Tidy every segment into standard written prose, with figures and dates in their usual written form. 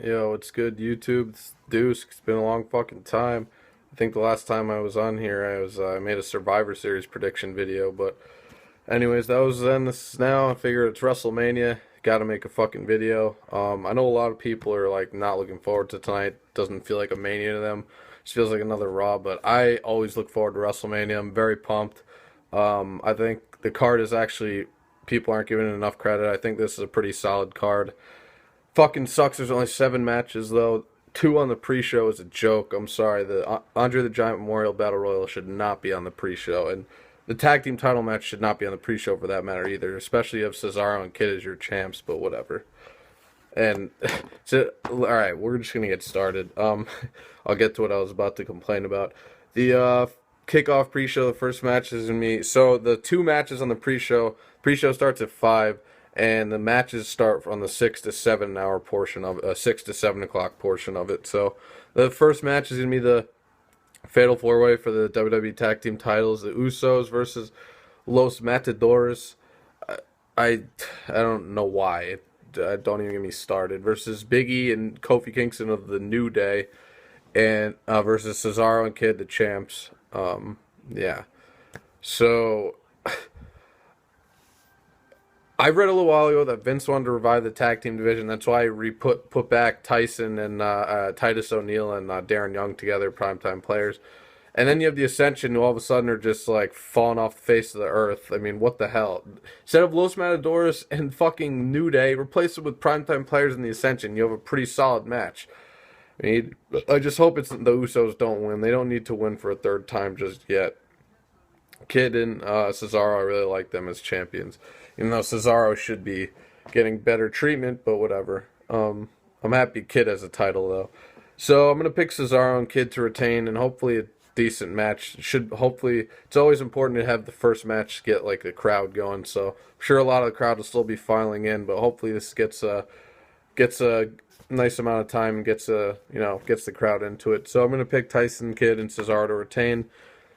Yo, it's good, YouTube. It's Deuce. It's been a long fucking time. I think the last time I was on here, I made a Survivor Series prediction video. But anyways, that was then. This is now. I figured it's WrestleMania. Got to make a fucking video. I know a lot of people are like not looking forward to tonight. Doesn't feel like a Mania to them. Just feels like another Raw. But I always look forward to WrestleMania. I'm very pumped. I think the card is actually people aren't giving it enough credit. I think this is a pretty solid card. Fucking sucks. There's only 7 matches though. Two on the pre-show is a joke. I'm sorry. The Andre the Giant Memorial Battle Royal should not be on the pre-show, and the tag team title match should not be on the pre-show for that matter either. Especially if Cesaro and Kid as your champs. But whatever. And so, all right, we're just gonna get started. I'll get to what I was about to complain about. The kickoff pre-show. The first match is gonna be so the two matches on the pre-show. Pre-show starts at 5 and the matches start on the 6 to 7 hour portion of 6 to 7 o'clock portion of it. So the first match is gonna be the Fatal 4-Way for the WWE Tag Team titles: the Usos versus Los Matadores. I I, I don't know why. Don't even get me started. Versus Biggie and Kofi Kingston of the New Day, and versus Cesaro and Kid, the champs. Yeah. So I read a little while ago that Vince wanted to revive the tag team division. That's why he put back Tyson and Titus O'Neil and Darren Young together, primetime players. And then you have the Ascension, who all of a sudden are just like falling off the face of the earth. I mean, what the hell? Instead of Los Matadores and fucking New Day, replace it with primetime players in the Ascension. You have a pretty solid match. I mean, I just hope it's the Usos don't win. They don't need to win for a third time just yet. Kid and Cesaro, I really like them as champions. Even though Cesaro should be getting better treatment, but whatever. I'm happy Kid has a title, though. So I'm going to pick Cesaro and Kid to retain, and hopefully a decent match. Hopefully, it's always important to have the first match get like the crowd going. So I'm sure a lot of the crowd will still be filing in, but hopefully this gets a nice amount of time and gets the crowd into it. So I'm going to pick Tyson, Kid, and Cesaro to retain.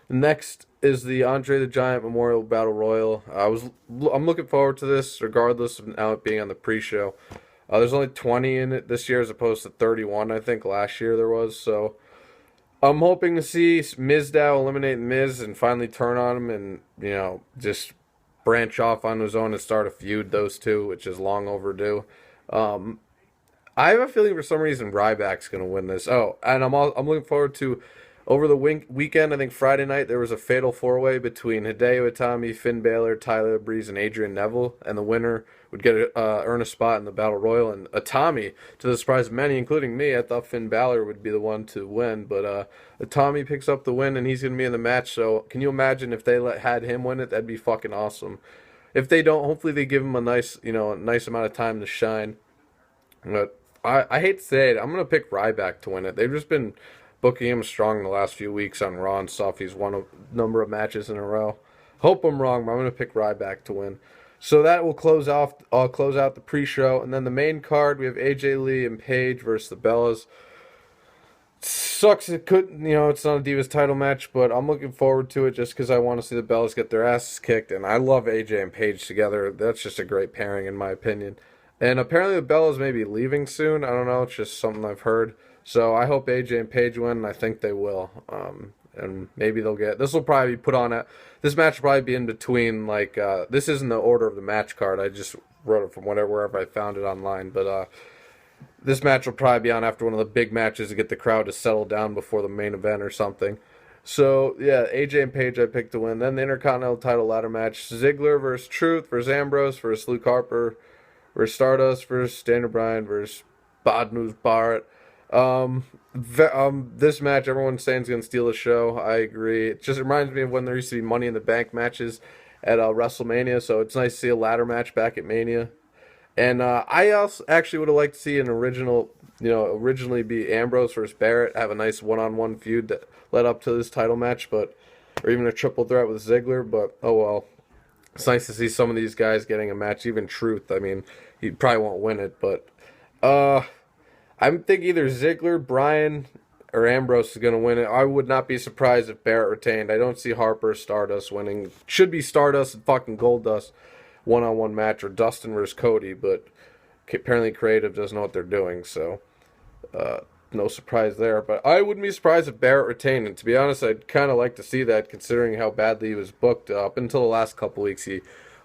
Next is the Andre the Giant Memorial Battle Royal. I'm looking forward to this, regardless of now it being on the pre-show. There's only 20 in it this year as opposed to 31, I think last year there was. So I'm hoping to see Mizdow eliminate Miz and finally turn on him and just branch off on his own and start a feud, those two, which is long overdue. Um, I have a feeling for some reason Ryback's going to win this. Oh, and I'm looking forward to over the weekend. I think Friday night there was a fatal 4-way between Hideo Itami, Finn Balor, Tyler Breeze, and Adrian Neville, and the winner would earn a spot in the Battle Royal. And Itami, to the surprise of many, including me, I thought Finn Balor would be the one to win, but Itami picks up the win and he's going to be in the match. So can you imagine if they had him win it? That'd be fucking awesome. If they don't, hopefully they give him a nice amount of time to shine. But I hate to say it, I'm gonna pick Ryback to win it. They've just been booking him strong in the last few weeks on Raw and stuff. He's won a number of matches in a row. Hope I'm wrong, but I'm gonna pick Ryback to win. So that will close off. I'll close out the pre-show, and then the main card we have AJ Lee and Paige versus the Bellas. Sucks it couldn't, it's not a Divas title match, but I'm looking forward to it just because I want to see the Bellas get their asses kicked, and I love AJ and Paige together. That's just a great pairing in my opinion. And apparently the Bellas may be leaving soon. I don't know. It's just something I've heard. So I hope AJ and Paige win, and I think they will. And maybe they'll get. This will probably be put on at. This match will probably be in between. This isn't the order of the match card. I just wrote it from wherever I found it online. But this match will probably be on after one of the big matches to get the crowd to settle down before the main event or something. So yeah, AJ and Paige I picked to win. Then the Intercontinental title ladder match: Ziggler versus Truth versus Ambrose versus Luke Harper versus Stardust versus Daniel Bryan versus Bad News Barrett. This match, everyone's saying is going to steal the show. I agree. It just reminds me of when there used to be Money in the Bank matches at WrestleMania, so it's nice to see a ladder match back at Mania. And I also actually would have liked to see an originally be Ambrose versus Barrett, have a nice one-on-one feud that led up to this title match, or even a triple threat with Ziggler, but oh well. It's nice to see some of these guys getting a match, even Truth. I mean, he probably won't win it, but I'm thinking either Ziggler, Bryan, or Ambrose is going to win it. I would not be surprised if Barrett retained. I don't see Harper or Stardust winning. Should be Stardust and fucking Goldust one-on-one match, or Dustin versus Cody, but apparently Creative doesn't know what they're doing, so No surprise there. But I wouldn't be surprised if Barrett retained. And to be honest, I'd kind of like to see that, considering how badly he was booked up until the last couple weeks. He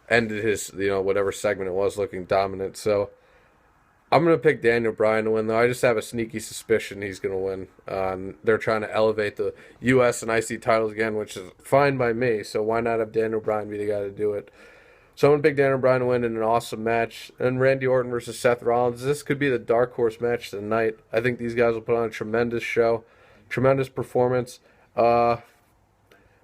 ended his, whatever segment it was, looking dominant. So I'm going to pick Daniel Bryan to win, though. I just have a sneaky suspicion he's going to win. They're trying to elevate the U.S. and IC titles again, which is fine by me. So why not have Daniel Bryan be the guy to do it? So I'm going to pick Daniel Bryan to win in an awesome match. And Randy Orton versus Seth Rollins. This could be the dark horse match of the night. I think these guys will put on a tremendous show. Tremendous performance.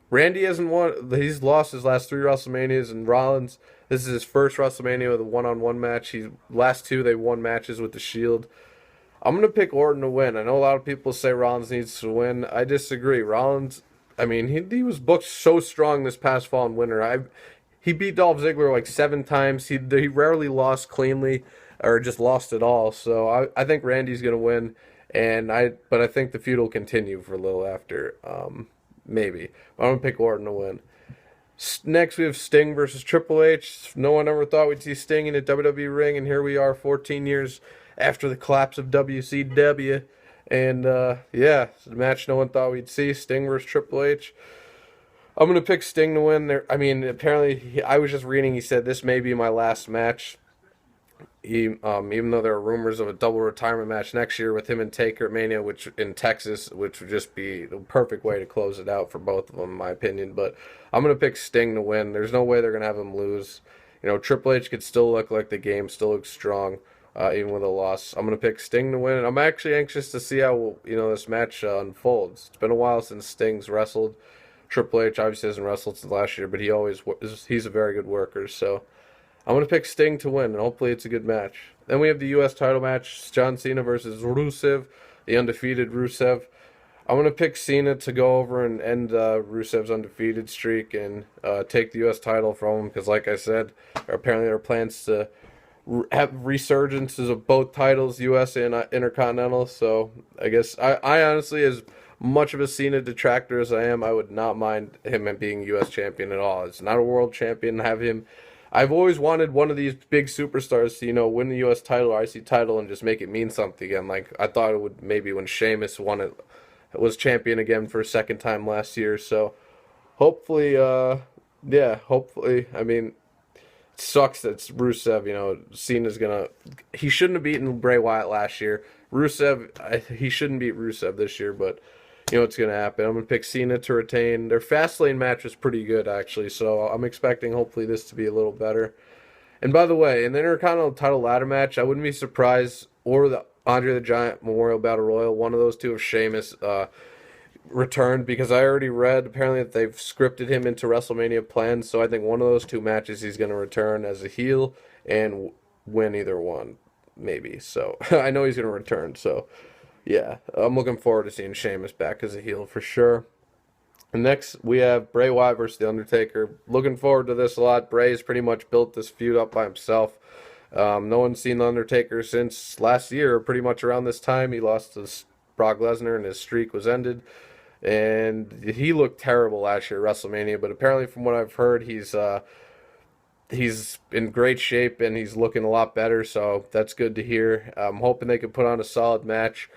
Randy hasn't won. He's lost his last 3 WrestleManias, and Rollins, this is his first WrestleMania with a one-on-one match. Last 2 they won matches with the Shield. I'm gonna pick Orton to win. I know a lot of people say Rollins needs to win. I disagree. Rollins, I mean, he was booked so strong this past fall and winter. He beat Dolph Ziggler like 7 times. He rarely lost cleanly or just lost it all. So I think Randy's gonna win, but I think the feud will continue for a little after. Maybe. I'm going to pick Orton to win. Next, we have Sting versus Triple H. No one ever thought we'd see Sting in a WWE ring, and here we are 14 years after the collapse of WCW. And, yeah, it's a match no one thought we'd see, Sting versus Triple H. I'm going to pick Sting to win. I mean, apparently, I was just reading, he said this may be my last match. Even though there are rumors of a double retirement match next year with him and Taker at Mania, which in Texas, which would just be the perfect way to close it out for both of them, in my opinion. But I'm gonna pick Sting to win. There's no way they're gonna have him lose. Triple H could still look like the game still looks strong, even with a loss. I'm gonna pick Sting to win, and I'm actually anxious to see how this match unfolds. It's been a while since Sting's wrestled. Triple H obviously hasn't wrestled since last year, but he's a very good worker. So I'm going to pick Sting to win, and hopefully it's a good match. Then we have the U.S. title match, John Cena versus Rusev, the undefeated Rusev. I'm going to pick Cena to go over and end Rusev's undefeated streak and take the U.S. title from him, because like I said, apparently there are plans to have resurgences of both titles, U.S. and Intercontinental. So I guess I honestly, as much of a Cena detractor as I am, I would not mind him being U.S. champion at all. It's not a world champion. Have him. I've always wanted one of these big superstars to, win the U.S. title or IC title and just make it mean something again. Like, I thought it would maybe when Sheamus won it, was champion again for a second time last year. So, hopefully, hopefully, I mean, it sucks that it's Rusev, Cena's he shouldn't have beaten Bray Wyatt last year. He shouldn't beat Rusev this year, but it's going to happen. I'm going to pick Cena to retain. Their Fastlane match was pretty good, actually, so I'm expecting hopefully this to be a little better. And by the way, in the Intercontinental title ladder match, I wouldn't be surprised, or the Andre the Giant Memorial Battle Royal, one of those two, if Sheamus returned, because I already read apparently that they've scripted him into WrestleMania plans, so I think one of those 2 matches he's going to return as a heel and win either one, maybe. So I know he's going to return, so yeah, I'm looking forward to seeing Sheamus back as a heel for sure. And next, we have Bray Wyatt versus The Undertaker. Looking forward to this a lot. Bray has pretty much built this feud up by himself. No one's seen The Undertaker since last year, pretty much around this time. He lost to Brock Lesnar and his streak was ended. And he looked terrible last year at WrestleMania, but apparently from what I've heard, he's in great shape and he's looking a lot better, so that's good to hear. I'm hoping they can put on a solid match.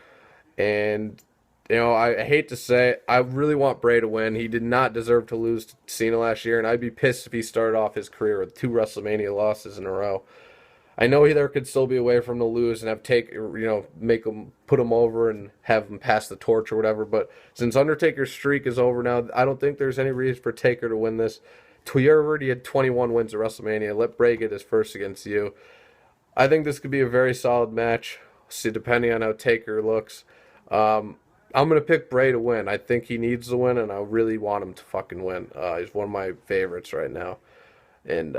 And, I hate to say it, I really want Bray to win. He did not deserve to lose to Cena last year, and I'd be pissed if he started off his career with 2 WrestleMania losses in a row. I know there could still be a way for him to lose and make him, put him over and have him pass the torch or whatever, but since Undertaker's streak is over now, I don't think there's any reason for Taker to win this. You already had 21 wins at WrestleMania. Let Bray get his first against you. I think this could be a very solid match, depending on how Taker looks. I'm going to pick Bray to win. I think he needs to win, and I really want him to fucking win. He's one of my favorites right now. And,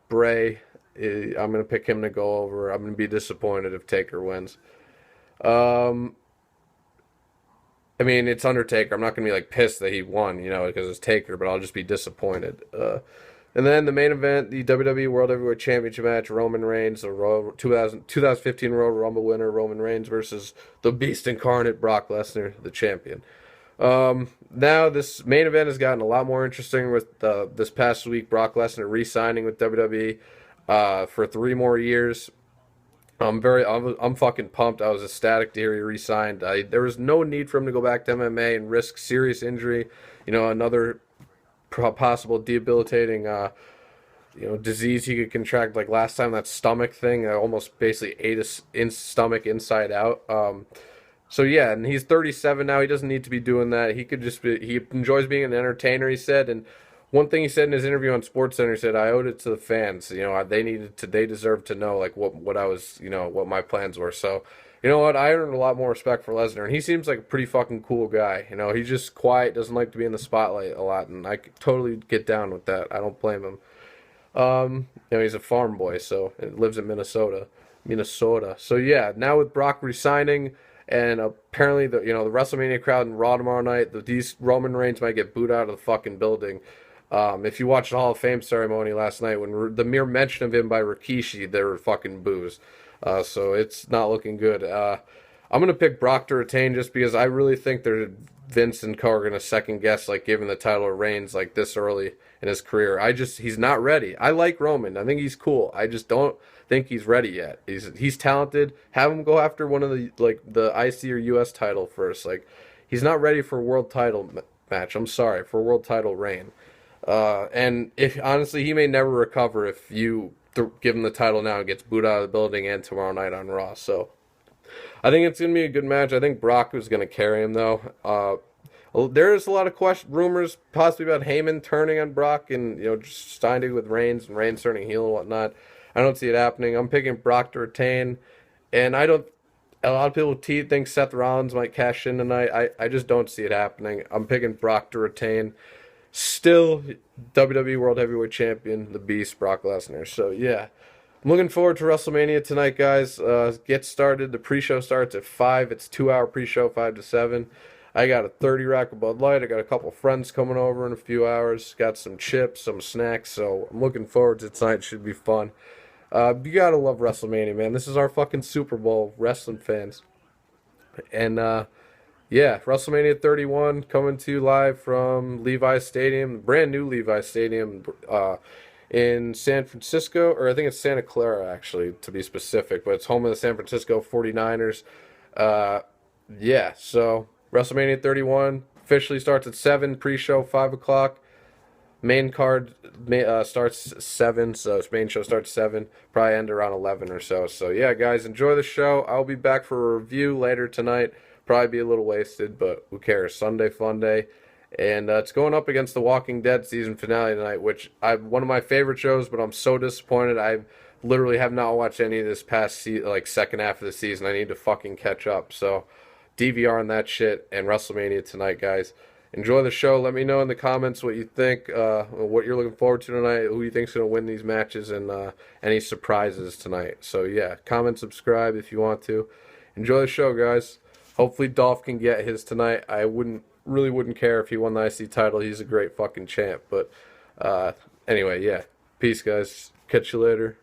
Bray, I'm going to pick him to go over. I'm going to be disappointed if Taker wins. I mean, it's Undertaker. I'm not going to be, pissed that he won, because it's Taker, but I'll just be disappointed. And then the main event, the WWE World Heavyweight Championship match, Roman Reigns, the 2015 Royal Rumble winner, Roman Reigns versus the Beast Incarnate, Brock Lesnar, the champion. Now this main event has gotten a lot more interesting with this past week, Brock Lesnar re-signing with WWE for 3 more years. I'm fucking pumped. I was ecstatic to hear he re-signed. There was no need for him to go back to MMA and risk serious injury. Another possible debilitating, disease he could contract like last time, that stomach thing that almost basically ate his stomach inside out. So yeah, and he's 37 now. He doesn't need to be doing that. He could just be. He enjoys being an entertainer, he said. And one thing he said in his interview on SportsCenter, he said, "I owed it to the fans. They deserved to know like what I was, what my plans were." So, you know what? I earned a lot more respect for Lesnar, and he seems like a pretty fucking cool guy. He's just quiet, doesn't like to be in the spotlight a lot, and I could totally get down with that. I don't blame him. He's a farm boy, so and lives in Minnesota. Minnesota. So yeah, now with Brock resigning, and apparently the WrestleMania crowd in Raw tomorrow night, these Roman Reigns might get booed out of the fucking building. If you watched the Hall of Fame ceremony last night, when the mere mention of him by Rikishi, there were fucking boos. So it's not looking good. I'm gonna pick Brock to retain just because I really think Vince and Co are gonna second guess like giving the title to Reigns like this early in his career. He's not ready. I like Roman. I think he's cool. I just don't think he's ready yet. He's talented. Have him go after one of the IC or US title first. Like he's not ready for a world title match. I'm sorry, for a world title reign. And if honestly, he may never recover if you give him the title now and gets booed out of the building and tomorrow night on Raw. So I think it's gonna be a good match. I think Brock is gonna carry him though. There's a lot of rumors possibly about Heyman turning on Brock and just siding with Reigns and Reigns turning heel and whatnot. I don't see it happening. I'm picking Brock to retain, and I don't. A lot of people think Seth Rollins might cash in tonight. I just don't see it happening. I'm picking Brock to retain. Still, WWE World Heavyweight Champion, the Beast, Brock Lesnar. So yeah, I'm looking forward to WrestleMania tonight, guys. Get started. The pre-show starts at 5. It's 2-hour pre-show, 5 to 7. I got a 30 rack of Bud Light. I got a couple friends coming over in a few hours. Got some chips, some snacks. So I'm looking forward to tonight. Should be fun. You gotta love WrestleMania, man. This is our fucking Super Bowl, wrestling fans. And yeah, WrestleMania 31 coming to you live from Levi Stadium, brand new Levi Stadium in San Francisco, or I think it's Santa Clara actually, to be specific, but it's home of the San Francisco 49ers. Yeah, so WrestleMania 31 officially starts at 7, pre-show 5 o'clock. Main card starts 7, so its main show starts 7, probably end around 11 or so. So yeah, guys, enjoy the show. I'll be back for a review later tonight. Probably be a little wasted, but who cares? Sunday fun day. And it's going up against The Walking Dead season finale tonight, which one of my favorite shows, but I'm so disappointed. I literally have not watched any of this past second half of the season. I need to fucking catch up. So DVR on that shit and WrestleMania tonight, guys. Enjoy the show. Let me know in the comments what you think, what you're looking forward to tonight, who you think's going to win these matches, and any surprises tonight. So yeah, comment, subscribe if you want to. Enjoy the show, guys. Hopefully Dolph can get his tonight. I wouldn't care if he won the IC title. He's a great fucking champ. But anyway, yeah. Peace, guys. Catch you later.